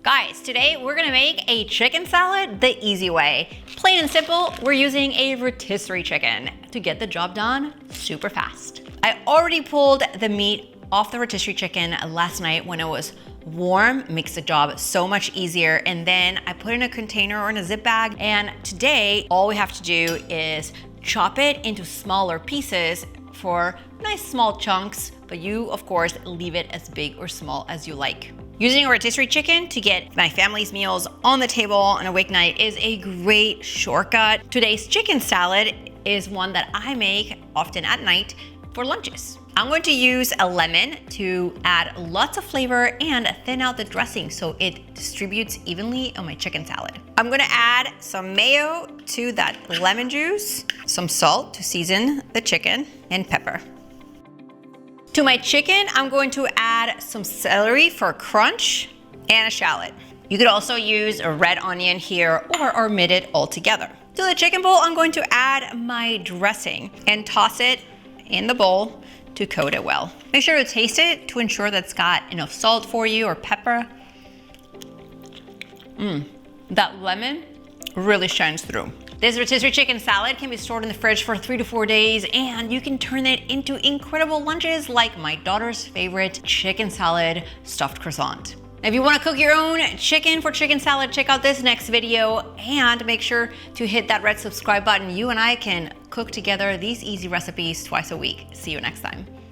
Guys, today we're gonna make a chicken salad the easy way. Plain and simple, we're using a rotisserie chicken to get the job done super fast. I already pulled the meat off the rotisserie chicken last night when it was warm, makes the job so much easier. And then I put it in a container or in a zip bag. And today, all we have to do is chop it into smaller pieces for nice small chunks, but you, of course, leave it as big or small as you like. Using a rotisserie chicken to get my family's meals on the table on a weeknight is a great shortcut. Today's chicken salad is one that I make often at night for lunches. I'm going to use a lemon to add lots of flavor and thin out the dressing so it distributes evenly on my chicken salad. I'm gonna add some mayo to that lemon juice, some salt to season the chicken, and pepper. To my chicken, I'm going to add some celery for crunch and a shallot. You could also use a red onion here or omit it altogether. To the chicken bowl, I'm going to add my dressing and toss it in the bowl to coat it well. Make sure to taste it to ensure that it's got enough salt for you or pepper. That lemon really shines through. This rotisserie chicken salad can be stored in the fridge for 3 to 4 days, and you can turn it into incredible lunches like my daughter's favorite chicken salad stuffed croissant. If you want to cook your own chicken for chicken salad, check out this next video and make sure to hit that red subscribe button. You and I can cook together these easy recipes twice a week. See you next time.